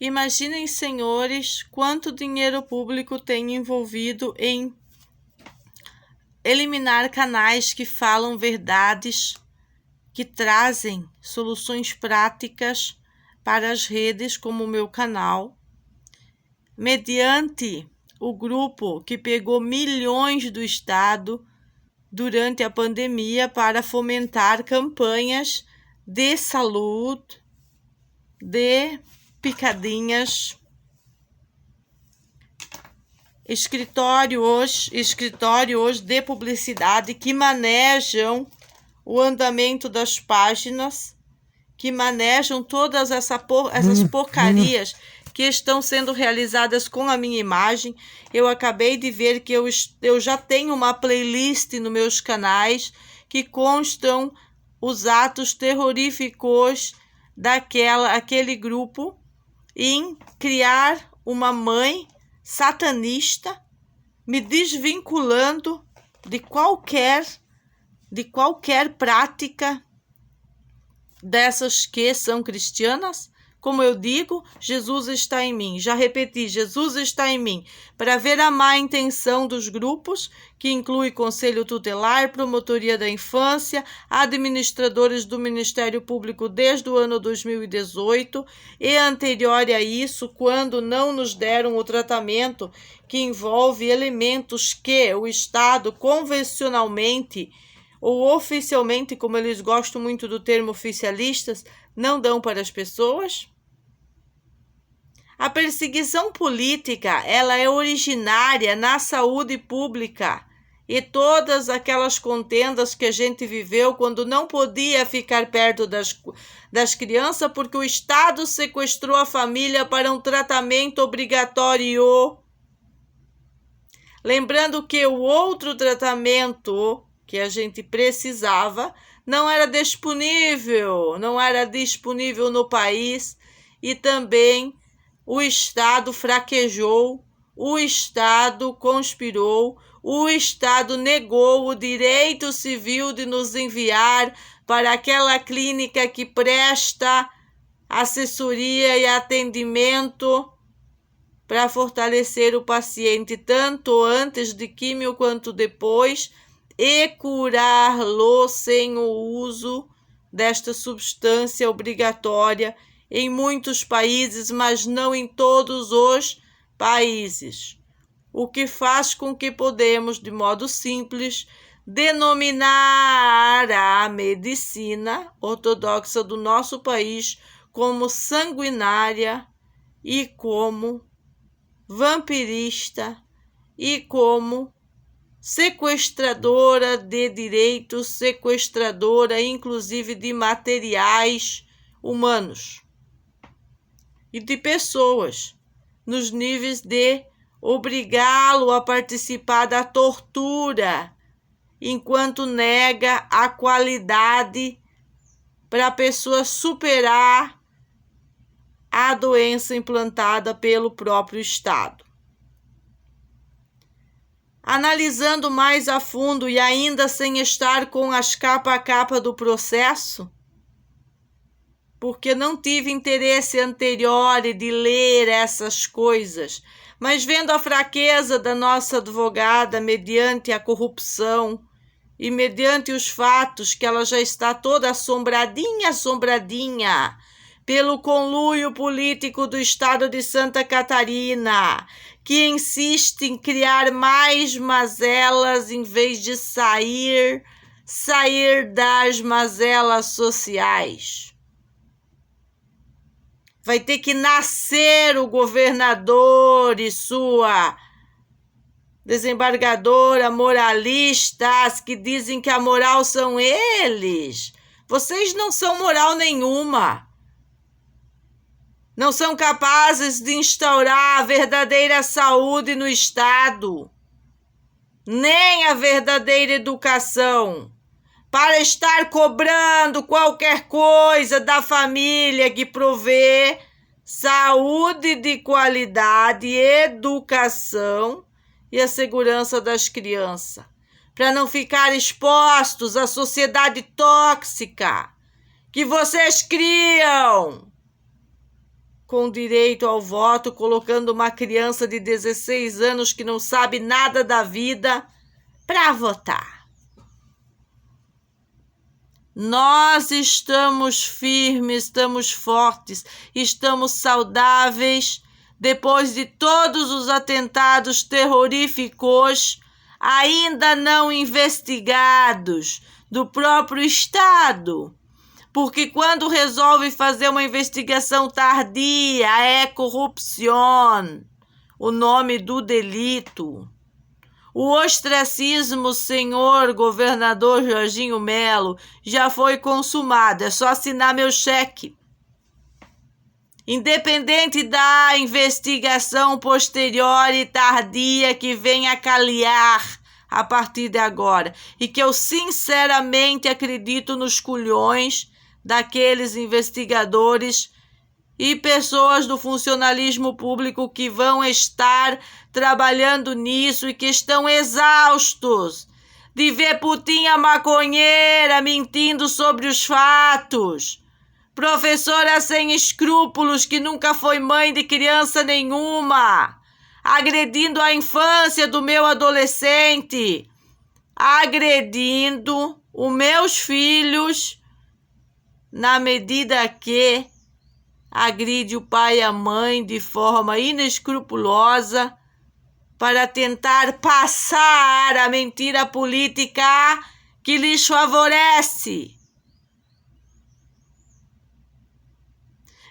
Imaginem, senhores, quanto dinheiro público tem envolvido em eliminar canais que falam verdades, que trazem soluções práticas para as redes como o meu canal, mediante o grupo que pegou milhões do Estado durante a pandemia para fomentar campanhas de saúde, de picadinhas, escritórios de publicidade que manejam o andamento das páginas, que manejam todas essas porcarias que estão sendo realizadas com a minha imagem. Eu acabei de ver que eu já tenho uma playlist nos meus canais que constam os atos terroríficos daquele grupo em criar uma mãe satanista, me desvinculando de qualquer prática dessas que são cristianas. Como eu digo, Jesus está em mim. Já repeti, Jesus está em mim. Para ver a má intenção dos grupos, que inclui Conselho Tutelar, Promotoria da Infância, administradores do Ministério Público desde o ano 2018 e anterior a isso, quando não nos deram o tratamento que envolve elementos que o Estado convencionalmente ou oficialmente, como eles gostam muito do termo oficialistas, não dão para as pessoas. A perseguição política, ela é originária na saúde pública e todas aquelas contendas que a gente viveu quando não podia ficar perto das crianças porque o Estado sequestrou a família para um tratamento obrigatório. Lembrando que o outro tratamento que a gente precisava não era disponível no país e também o Estado fraquejou, o Estado conspirou, o Estado negou o direito civil de nos enviar para aquela clínica que presta assessoria e atendimento para fortalecer o paciente tanto antes de químio quanto depois e curá-lo sem o uso desta substância obrigatória em muitos países, mas não em todos os países. O que faz com que podemos, de modo simples, denominar a medicina ortodoxa do nosso país como sanguinária e como vampirista e como sequestradora de direitos, sequestradora inclusive de materiais humanos e de pessoas, nos níveis de obrigá-lo a participar da tortura, enquanto nega a qualidade para a pessoa superar a doença implantada pelo próprio Estado. Analisando mais a fundo e ainda sem estar com as capa a capa do processo, porque não tive interesse anterior de ler essas coisas, mas vendo a fraqueza da nossa advogada mediante a corrupção e mediante os fatos que ela já está toda assombradinha, pelo conluio político do Estado de Santa Catarina, que insiste em criar mais mazelas em vez de sair das mazelas sociais. Vai ter que nascer o governador e sua desembargadora moralistas que dizem que a moral são eles. Vocês não são moral nenhuma. Não são capazes de instaurar a verdadeira saúde no Estado, nem a verdadeira educação, para estar cobrando qualquer coisa da família que provê saúde de qualidade, educação e a segurança das crianças, para não ficar expostos à sociedade tóxica que vocês criam com direito ao voto, colocando uma criança de 16 anos que não sabe nada da vida para votar. Nós estamos firmes, estamos fortes, estamos saudáveis depois de todos os atentados terroríficos ainda não investigados do próprio Estado. Porque quando resolve fazer uma investigação tardia, é corrupção, o nome do delito. O ostracismo, senhor governador Jorginho Melo, já foi consumado, é só assinar meu cheque. Independente da investigação posterior e tardia que venha a calhar a partir de agora, e que eu sinceramente acredito nos culhões daqueles investigadores e pessoas do funcionalismo público que vão estar trabalhando nisso e que estão exaustos de ver putinha maconheira mentindo sobre os fatos, professora sem escrúpulos que nunca foi mãe de criança nenhuma, agredindo a infância do meu adolescente, agredindo os meus filhos na medida que agride o pai e a mãe de forma inescrupulosa para tentar passar a mentira política que lhes favorece.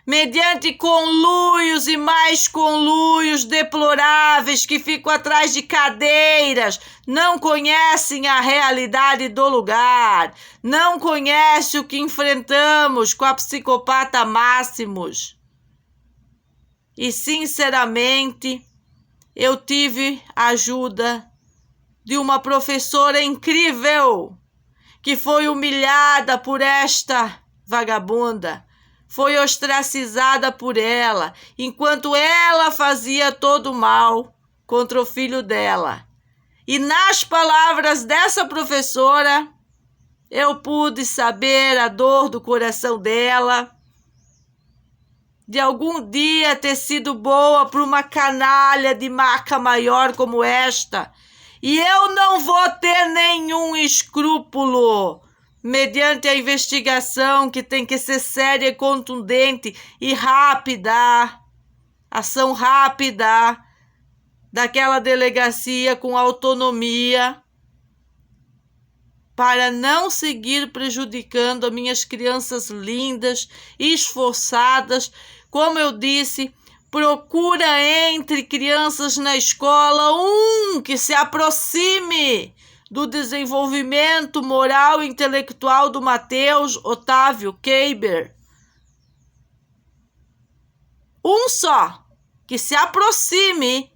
Mediante conluios e mais conluios deploráveis que ficam atrás de cadeiras, não conhecem a realidade do lugar, não conhecem o que enfrentamos com a psicopata Máximos. E, sinceramente, eu tive a ajuda de uma professora incrível que foi humilhada por esta vagabunda. Foi ostracizada por ela, enquanto ela fazia todo o mal contra o filho dela. E nas palavras dessa professora, eu pude saber a dor do coração dela, de algum dia ter sido boa para uma canalha de marca maior como esta. E eu não vou ter nenhum escrúpulo mediante a investigação que tem que ser séria e contundente e rápida, ação rápida daquela delegacia com autonomia para não seguir prejudicando as minhas crianças lindas e esforçadas. Como eu disse, procura entre crianças na escola que se aproxime do desenvolvimento moral e intelectual do Mateus Otávio Keiber. Só, que se aproxime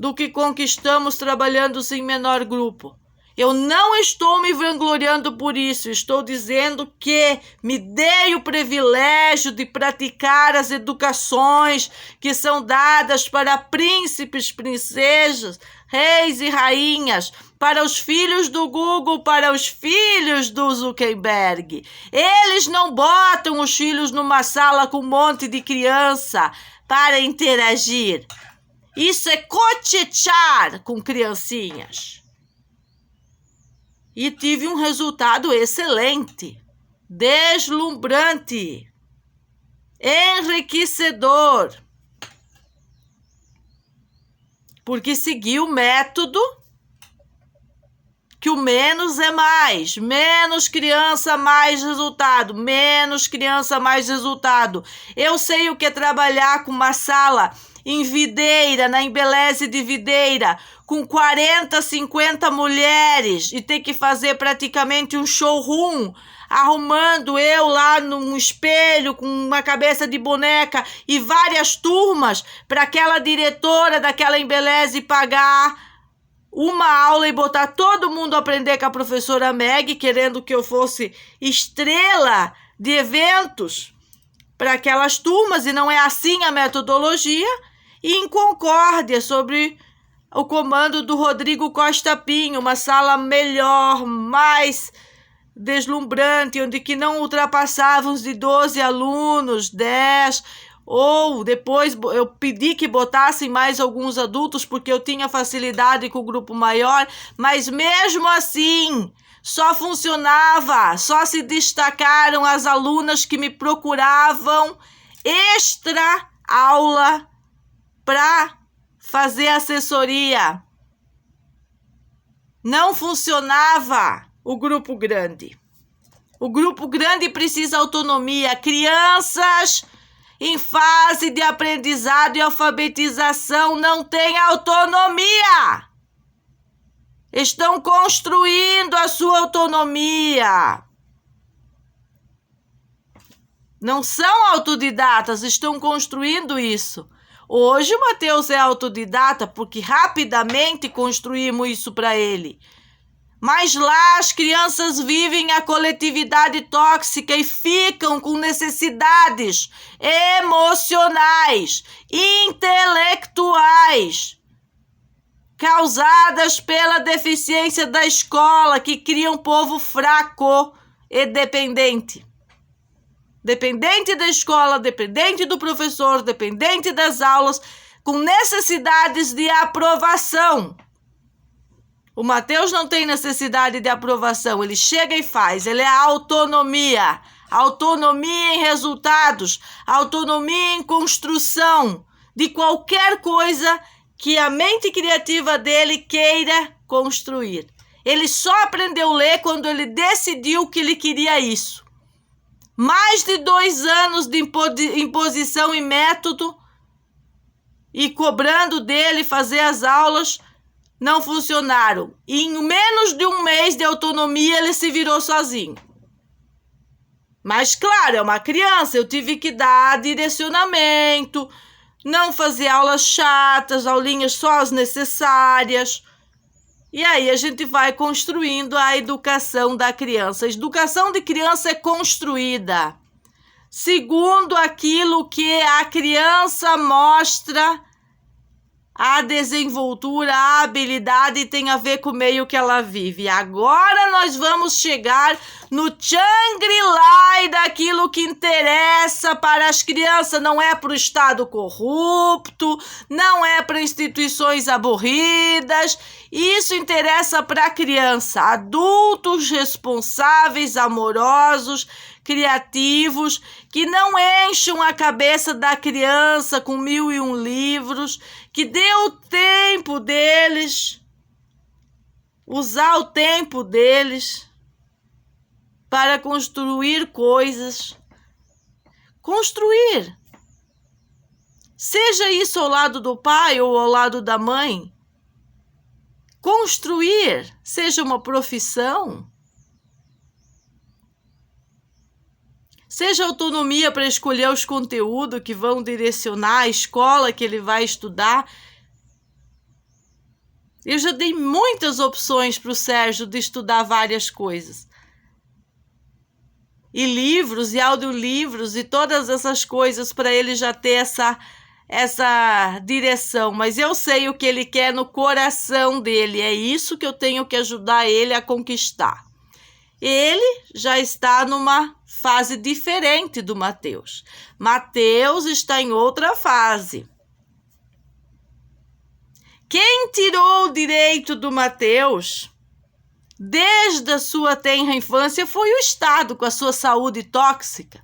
do que conquistamos trabalhando em menor grupo. Eu não estou me vangloriando por isso, estou dizendo que me dei o privilégio de praticar as educações que são dadas para príncipes, princesas, reis e rainhas, para os filhos do Google, para os filhos do Zuckerberg. Eles não botam os filhos numa sala com um monte de criança para interagir. Isso é cochichar com criancinhas. E tive um resultado excelente, deslumbrante, enriquecedor, porque segui o método que o menos é mais, menos criança, mais resultado, menos criança, mais resultado. Eu sei o que é trabalhar com uma sala em Videira, na Embeleze de Videira, com 40, 50 mulheres e ter que fazer praticamente um showroom, arrumando eu lá num espelho com uma cabeça de boneca e várias turmas para aquela diretora daquela Embeleze pagar uma aula e botar todo mundo a aprender com a professora Meg, querendo que eu fosse estrela de eventos para aquelas turmas, e não é assim a metodologia, e em concórdia sobre o comando do Rodrigo Costa Pinho, uma sala melhor, mais deslumbrante, onde que não ultrapassávamos de 12 alunos, 10, ou depois eu pedi que botassem mais alguns adultos porque eu tinha facilidade com o grupo maior, mas mesmo assim só funcionava, só se destacaram as alunas que me procuravam extra aula para fazer assessoria. Não funcionava o grupo grande. O grupo grande precisa de autonomia. Crianças em fase de aprendizado e alfabetização não têm autonomia. Estão construindo a sua autonomia. Não são autodidatas, estão construindo isso. Hoje o Mateus é autodidata porque rapidamente construímos isso para ele. Mas lá as crianças vivem a coletividade tóxica e ficam com necessidades emocionais, intelectuais, causadas pela deficiência da escola, que cria um povo fraco e dependente. Dependente da escola, dependente do professor, dependente das aulas, com necessidades de aprovação. O Mateus não tem necessidade de aprovação, ele chega e faz, ele é autonomia. Autonomia em resultados, autonomia em construção de qualquer coisa que a mente criativa dele queira construir. Ele só aprendeu a ler quando ele decidiu que ele queria isso. Mais de 2 anos de imposição e método e cobrando dele fazer as aulas não funcionaram. E em menos de 1 mês de autonomia ele se virou sozinho. Mas claro, é uma criança, eu tive que dar direcionamento, não fazer aulas chatas, aulinhas só as necessárias. E aí a gente vai construindo a educação da criança. A educação de criança é construída segundo aquilo que a criança mostra, a desenvoltura, a habilidade tem a ver com o meio que ela vive. Agora nós vamos chegar no Shangri-La e daquilo que interessa para as crianças. Não é para o Estado corrupto, não é para instituições aborridas. Isso interessa para a criança. Adultos responsáveis, amorosos, criativos, que não enchem a cabeça da criança com 1001 livros, que dê o tempo deles, usar o tempo deles para construir coisas. Construir. Seja isso ao lado do pai ou ao lado da mãe. Construir, seja uma profissão. Seja autonomia para escolher os conteúdos que vão direcionar a escola que ele vai estudar. Eu já dei muitas opções para o Sérgio de estudar várias coisas. E livros, e audiolivros, e todas essas coisas para ele já ter essa direção. Mas eu sei o que ele quer no coração dele. É isso que eu tenho que ajudar ele a conquistar. Ele já está numa fase diferente do Mateus. Mateus está em outra fase. Quem tirou o direito do Mateus, desde a sua tenra infância, foi o Estado, com a sua saúde tóxica.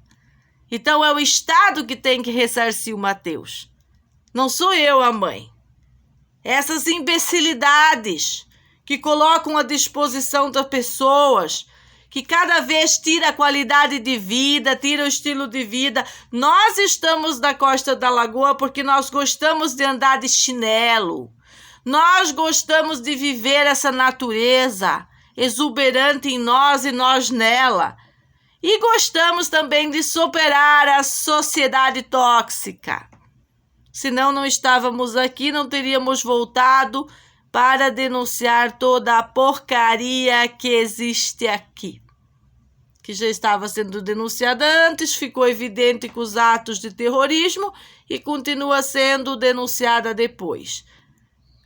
Então é o Estado que tem que ressarcir o Mateus. Não sou eu a mãe. Essas imbecilidades que colocam à disposição das pessoas, que cada vez tira a qualidade de vida, tira o estilo de vida. Nós estamos na Costa da Lagoa porque nós gostamos de andar de chinelo. Nós gostamos de viver essa natureza exuberante em nós e nós nela. E gostamos também de superar a sociedade tóxica. Senão não estávamos aqui, não teríamos voltado para denunciar toda a porcaria que existe aqui, que já estava sendo denunciada antes, ficou evidente com os atos de terrorismo e continua sendo denunciada depois.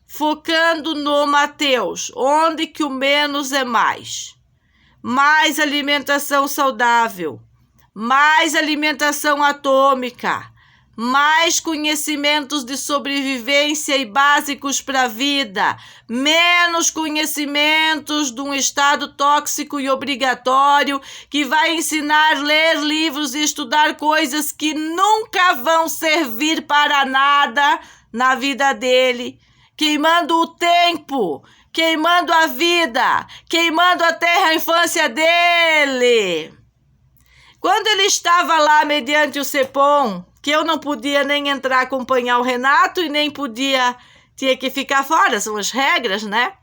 Focando no Mateus, onde que o menos é mais. Mais alimentação saudável, mais alimentação atômica, mais conhecimentos de sobrevivência e básicos para a vida, menos conhecimentos de um estado tóxico e obrigatório que vai ensinar a ler livros e estudar coisas que nunca vão servir para nada na vida dele, queimando o tempo, queimando a vida, queimando a terra, a infância dele. Quando ele estava lá mediante o CEPOM, que eu não podia nem entrar acompanhar o Renato e nem tinha que ficar fora, são as regras, né?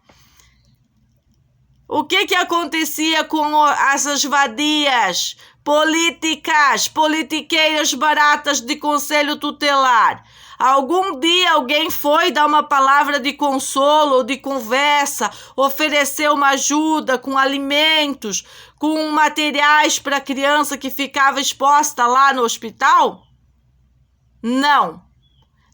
O que acontecia com essas vadias políticas, politiqueiras baratas de conselho tutelar? Algum dia alguém foi dar uma palavra de consolo ou de conversa, oferecer uma ajuda com alimentos, com materiais para a criança que ficava exposta lá no hospital? Não.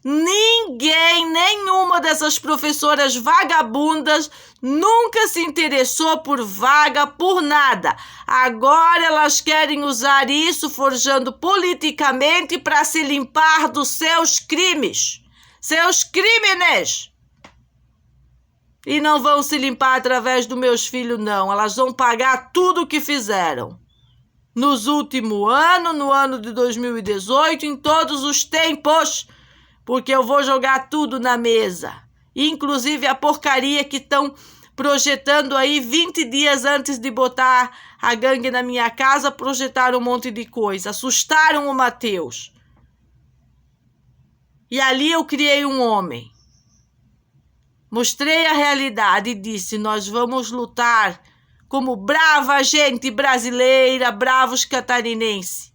Ninguém, nenhuma dessas professoras vagabundas nunca se interessou por vaga, por nada. Agora elas querem usar isso forjando politicamente para se limpar dos seus crimes, seus crímenes. E não vão se limpar através dos meus filhos, não. Elas vão pagar tudo o que fizeram. Nos últimos anos, no ano de 2018, em todos os tempos, porque eu vou jogar tudo na mesa, inclusive a porcaria que estão projetando aí 20 dias antes de botar a gangue na minha casa, projetaram um monte de coisa, assustaram o Matheus. E ali eu criei um homem, mostrei a realidade e disse, nós vamos lutar como brava gente brasileira, bravos catarinenses.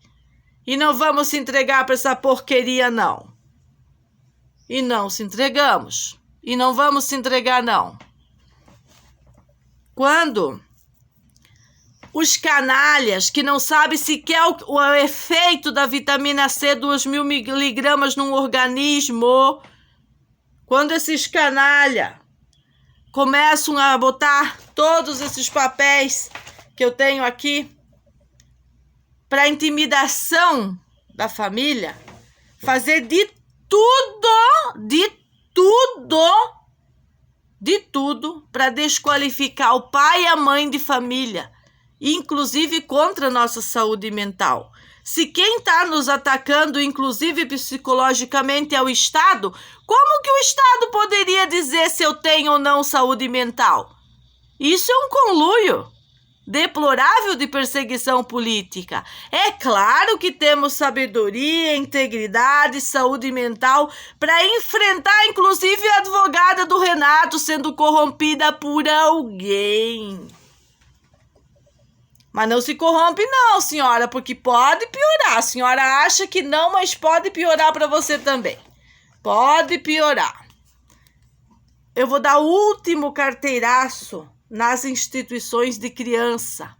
E não vamos se entregar para essa porqueria, não. E não se entregamos. E não vamos se entregar, não. Quando os canalhas, que não sabem sequer o efeito da vitamina C, 2.000 miligramas num organismo, quando esses canalhas começam a botar todos esses papéis que eu tenho aqui para intimidação da família, fazer de tudo para desqualificar o pai e a mãe de família, inclusive contra a nossa saúde mental. Se quem está nos atacando, inclusive psicologicamente, é o Estado, como que o Estado poderia dizer se eu tenho ou não saúde mental? Isso é um conluio deplorável de perseguição política. É claro que temos sabedoria, integridade, saúde mental para enfrentar, inclusive, a advogada do Renato sendo corrompida por alguém. Mas não se corrompe não, senhora, porque pode piorar. A senhora acha que não, mas pode piorar para você também. Pode piorar. Eu vou dar o último carteiraço nas instituições de criança.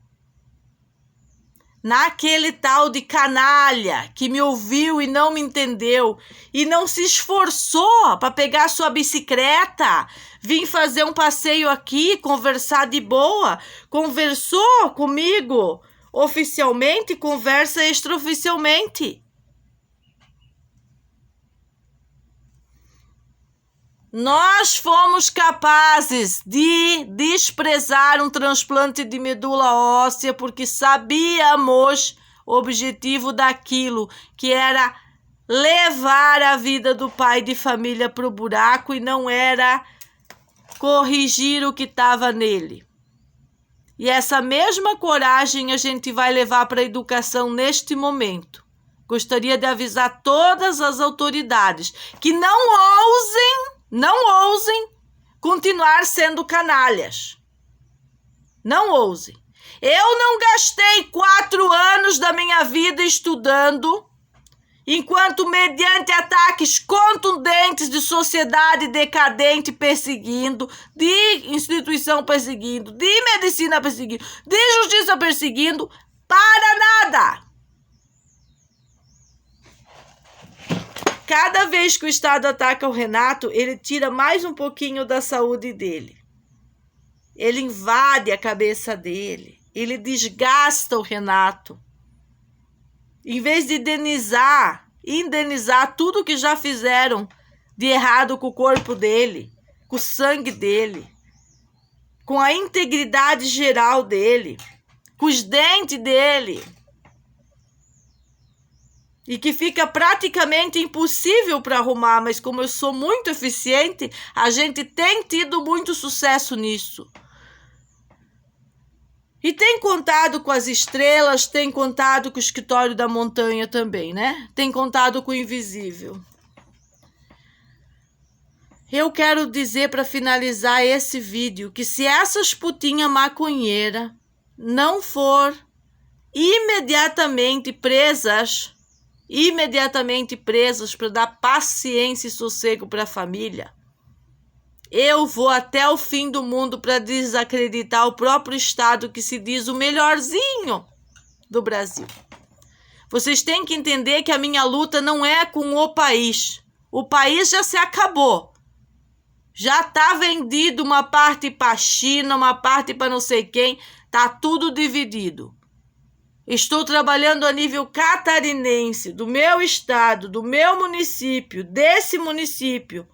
Naquele tal de canalha que me ouviu e não me entendeu e não se esforçou para pegar sua bicicleta, vir fazer um passeio aqui, conversar de boa, conversou comigo oficialmente, conversa extraoficialmente. Nós fomos capazes de desprezar um transplante de medula óssea porque sabíamos o objetivo daquilo, que era levar a vida do pai de família para o buraco e não era corrigir o que estava nele. E essa mesma coragem a gente vai levar para a educação neste momento. Gostaria de avisar todas as autoridades que não ousem continuar sendo canalhas. Não ousem. Eu não gastei 4 anos da minha vida estudando, enquanto mediante ataques contundentes de sociedade decadente perseguindo, de instituição perseguindo, de medicina perseguindo, de justiça perseguindo, para nada. Cada vez que o Estado ataca o Renato, ele tira mais um pouquinho da saúde dele. Ele invade a cabeça dele. Ele desgasta o Renato. Em vez de indenizar indenizar tudo que já fizeram de errado com o corpo dele, com o sangue dele, com a integridade geral dele, com os dentes dele. E que fica praticamente impossível para arrumar, mas como eu sou muito eficiente, a gente tem tido muito sucesso nisso. E tem contado com as estrelas, tem contado com o escritório da montanha também, né? Tem contado com o invisível. Eu quero dizer para finalizar esse vídeo que se essas putinhas maconheiras não for imediatamente presas para dar paciência e sossego para a família, eu vou até o fim do mundo para desacreditar o próprio Estado que se diz o melhorzinho do Brasil. Vocês têm que entender que a minha luta não é com o país. O país já se acabou. Já está vendido uma parte para a China, uma parte para não sei quem. Está tudo dividido. Estou trabalhando a nível catarinense, do meu estado, do meu município, desse município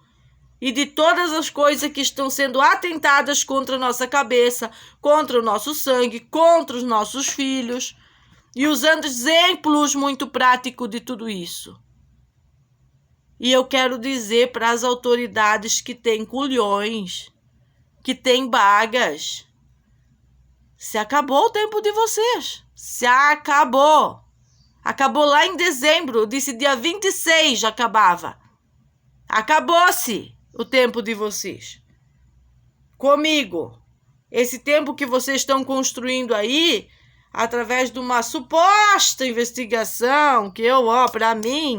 e de todas as coisas que estão sendo atentadas contra a nossa cabeça, contra o nosso sangue, contra os nossos filhos, e usando exemplos muito práticos de tudo isso. E eu quero dizer para as autoridades que têm culhões, que têm bagas, se acabou o tempo de vocês. Se acabou. Acabou lá em dezembro, disse dia 26 já acabava. Acabou-se o tempo de vocês. Comigo. Esse tempo que vocês estão construindo aí, através de uma suposta investigação, que para mim,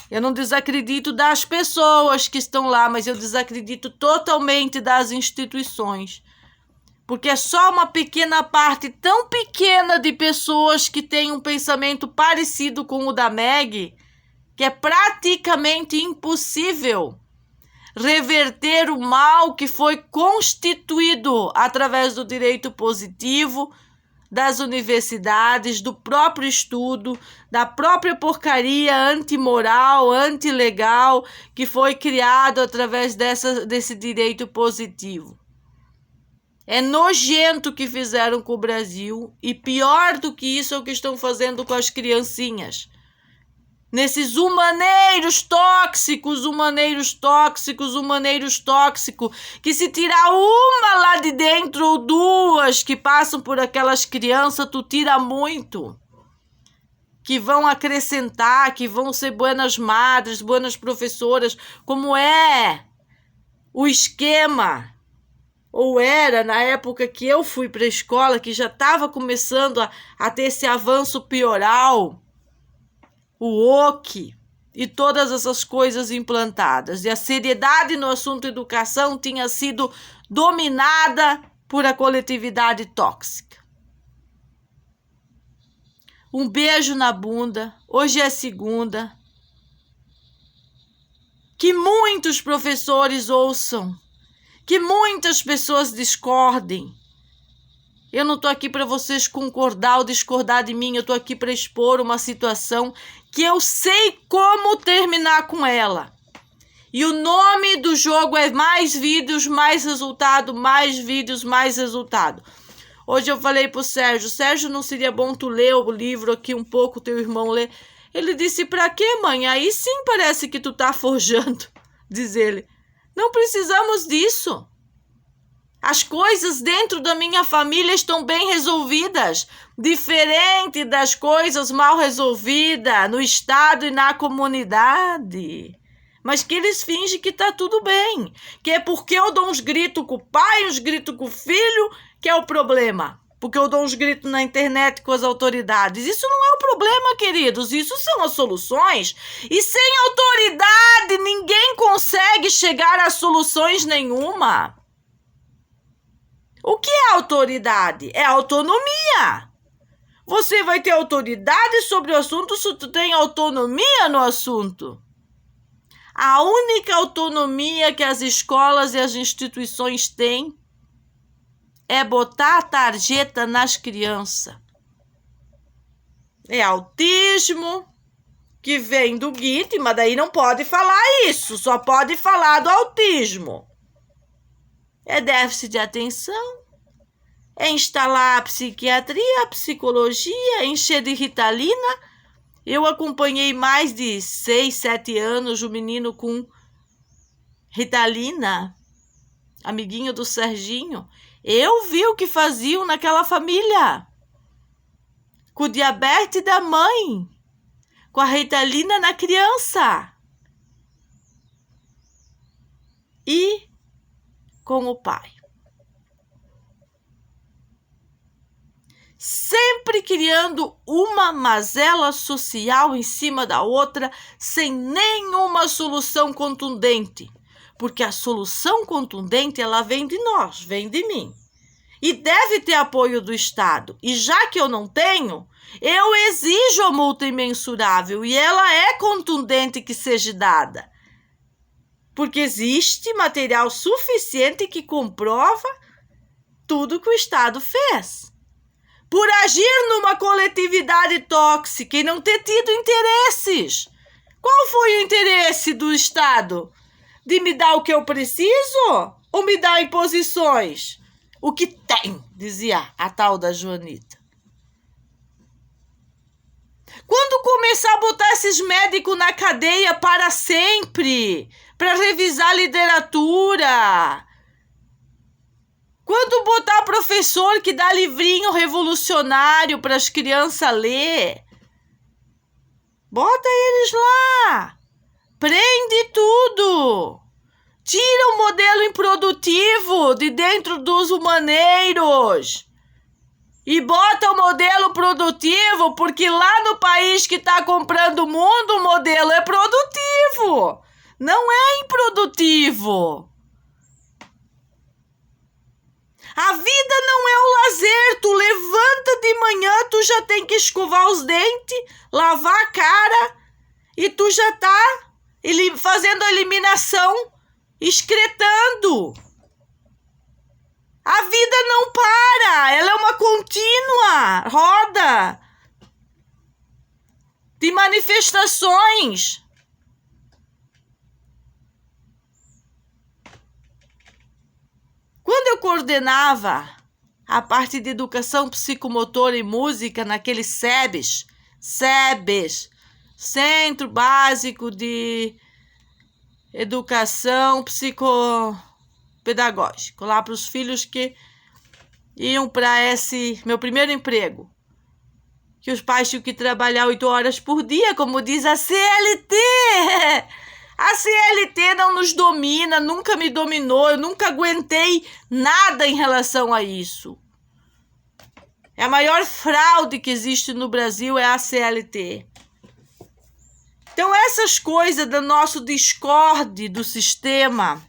eu não desacredito das pessoas que estão lá, mas eu desacredito totalmente das instituições. Porque é só uma pequena parte, tão pequena, de pessoas que têm um pensamento parecido com o da Meg, que é praticamente impossível reverter o mal que foi constituído através do direito positivo, das universidades, do próprio estudo, da própria porcaria antimoral, antilegal, que foi criado através desse direito positivo. É nojento o que fizeram com o Brasil, e pior do que isso é o que estão fazendo com as criancinhas. Nesses humaneiros tóxicos, que se tirar uma lá de dentro ou duas que passam por aquelas crianças, tu tira muito. Que vão acrescentar, que vão ser buenas madres, buenas professoras, como é o esquema. Ou era na época que eu fui para a escola, que já estava começando a ter esse avanço pioral, o OC e todas essas coisas implantadas. E a seriedade no assunto educação tinha sido dominada por a coletividade tóxica. Um beijo na bunda. Hoje é segunda. Que muitos professores ouçam. Que muitas pessoas discordem. Eu não estou aqui para vocês concordar ou discordar de mim. Eu estou aqui para expor uma situação que eu sei como terminar com ela. E o nome do jogo é mais vídeos, mais resultado, mais vídeos, mais resultado. Hoje eu falei pro Sérgio, não seria bom tu ler o livro aqui um pouco, teu irmão ler? Ele disse, pra quê, mãe? Aí sim parece que tu tá forjando, diz ele. Não precisamos disso. As coisas dentro da minha família estão bem resolvidas, diferente das coisas mal resolvidas no estado e na comunidade. Mas que eles fingem que tá tudo bem, que é porque eu dou uns gritos com o pai, uns gritos com o filho, que é o problema. Porque eu dou uns gritos na internet com as autoridades. Isso não é o problema, queridos. Isso são as soluções. E sem autoridade, ninguém consegue chegar a soluções nenhuma. O que é autoridade? É autonomia. Você vai ter autoridade sobre o assunto se tu tem autonomia no assunto. A única autonomia que as escolas e as instituições têm é botar a tarjeta nas crianças. É autismo, que vem do GIT, mas daí não pode falar isso, só pode falar do autismo. É déficit de atenção, é instalar a psiquiatria, a psicologia, encher de Ritalina. Eu acompanhei mais de 6, 7 anos o menino com Ritalina, amiguinho do Serginho. Eu vi o que faziam naquela família, com o diabetes da mãe, com a Ritalina na criança e com o pai. Sempre criando uma mazela social em cima da outra, sem nenhuma solução contundente. Porque a solução contundente, ela vem de nós, vem de mim. E deve ter apoio do Estado. E já que eu não tenho, eu exijo a multa imensurável e ela é contundente que seja dada. Porque existe material suficiente que comprova tudo que o Estado fez. Por agir numa coletividade tóxica e não ter tido interesses. Qual foi o interesse do Estado? De me dar o que eu preciso ou me dar imposições? O que tem, dizia a tal da Joanita. Quando começar a botar esses médicos na cadeia para sempre, para revisar literatura, quando botar professor que dá livrinho revolucionário para as crianças ler, bota eles lá, prende tudo, tira o modelo improdutivo de dentro dos humaneiros e bota o modelo produtivo, porque lá no país que está comprando o mundo, o modelo é produtivo, não é improdutivo. A vida não é o lazer, tu levanta de manhã, tu já tem que escovar os dentes, lavar a cara e tu já tá fazendo a eliminação, excretando. A vida não para, ela é uma contínua roda de manifestações. Quando eu coordenava a parte de educação psicomotora e música naquele SEBS, Centro Básico de Educação Psicopedagógico, lá para os filhos que iam para esse meu primeiro emprego, que os pais tinham que trabalhar 8 horas por dia, como diz a CLT. A CLT não nos domina, nunca me dominou, eu nunca aguentei nada em relação a isso. A maior fraude que existe no Brasil é a CLT. Então essas coisas do nosso discorde do sistema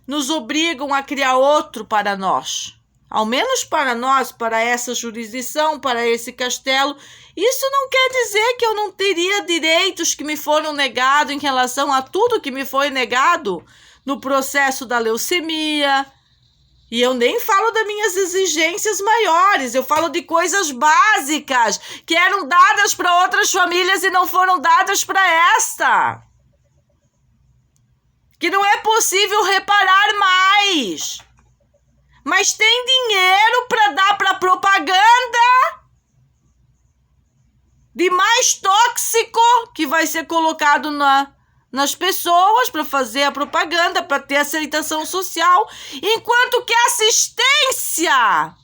nos obrigam a criar outro para nós. Ao menos para nós, para essa jurisdição, para esse castelo. Isso não quer dizer que eu não teria direitos que me foram negados em relação a tudo que me foi negado no processo da leucemia. E eu nem falo das minhas exigências maiores, eu falo de coisas básicas que eram dadas para outras famílias e não foram dadas para esta. Que não é possível reparar mais. Mas tem dinheiro para dar para propaganda de mais tóxico que vai ser colocado nas pessoas para fazer a propaganda, para ter aceitação social, enquanto que a assistência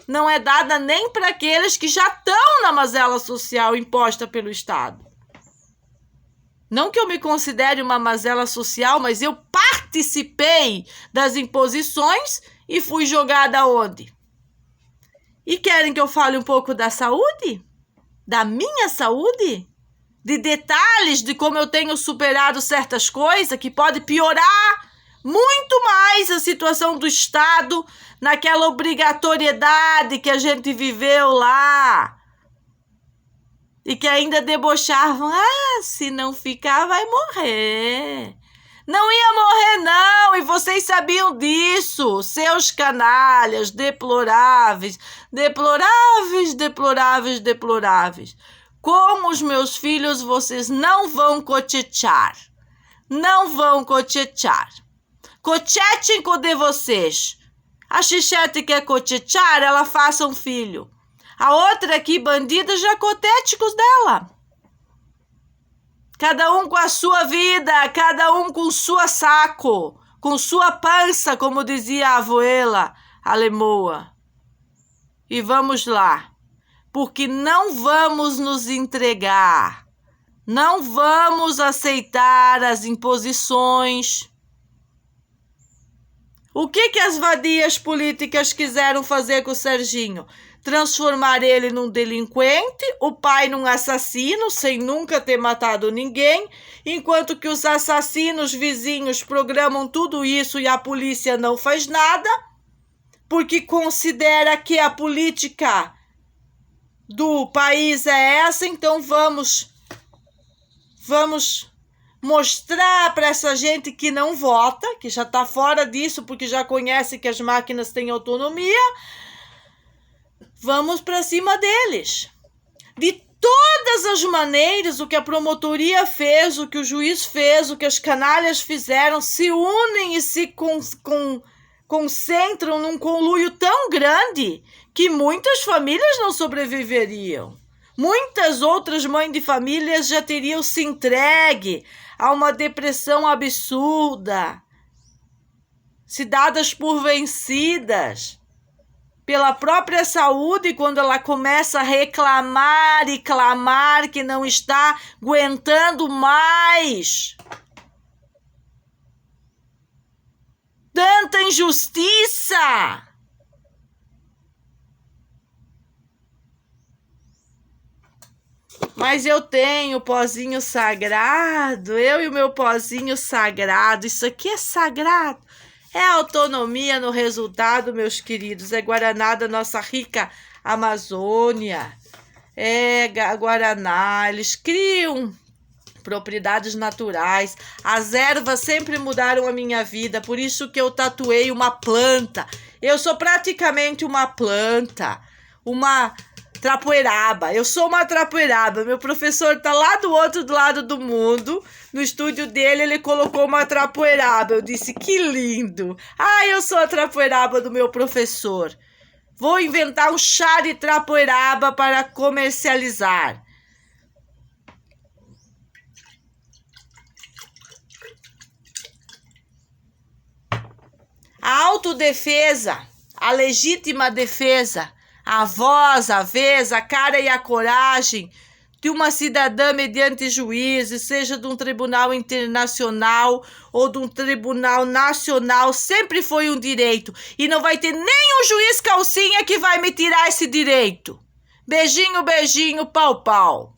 não é dada nem para aqueles que já estão na mazela social imposta pelo Estado. Não que eu me considere uma mazela social, mas eu participei das imposições e fui jogada onde? E querem que eu fale um pouco da saúde? Da minha saúde? De detalhes de como eu tenho superado certas coisas que pode piorar muito mais a situação do Estado naquela obrigatoriedade que a gente viveu lá. E que ainda debochavam, se não ficar vai morrer. Não ia morrer, não, e vocês sabiam disso, seus canalhas deploráveis, deploráveis, deploráveis, deploráveis. Como os meus filhos, vocês não vão cochetear. Não vão cochetear. Cochetem com de vocês. A Xichete quer cochetear, ela faça um filho. A outra aqui, bandida, já cotete com os dela. Cada um com a sua vida, cada um com sua saco, com sua pança, como dizia a abuela alemoa. E vamos lá, porque não vamos nos entregar, não vamos aceitar as imposições. O que as vadias políticas quiseram fazer com o Serginho? Transformar ele num delinquente, o pai num assassino, sem nunca ter matado ninguém, enquanto que os assassinos vizinhos programam tudo isso e a polícia não faz nada, porque considera que a política do país é essa, então vamos mostrar para essa gente que não vota, que já está fora disso, porque já conhece que as máquinas têm autonomia. Vamos para cima deles. De todas as maneiras, o que a promotoria fez, o que o juiz fez, o que as canalhas fizeram, se unem e se concentram num conluio tão grande que muitas famílias não sobreviveriam. Muitas outras mães de famílias já teriam se entregue a uma depressão absurda, se dadas por vencidas pela própria saúde, quando ela começa a reclamar e clamar que não está aguentando mais. Tanta injustiça! Mas eu tenho o pozinho sagrado, eu e o meu pozinho sagrado, isso aqui é sagrado. É autonomia no resultado, meus queridos, é Guaraná da nossa rica Amazônia. É Guaraná, eles criam propriedades naturais. As ervas sempre mudaram a minha vida, por isso que eu tatuei uma planta. Eu sou praticamente uma planta, uma trapoeraba. Eu sou uma trapoeraba. Meu professor tá lá do outro lado do mundo. No estúdio dele, ele colocou uma trapoeraba. Eu disse, que lindo. Ah, eu sou a trapoeraba do meu professor. Vou inventar um chá de trapoeraba para comercializar. A autodefesa, a legítima defesa, a voz, a vez, a cara e a coragem de uma cidadã mediante juízes, seja de um tribunal internacional ou de um tribunal nacional, sempre foi um direito. E não vai ter nem um juiz calcinha que vai me tirar esse direito. Beijinho, beijinho, pau, pau.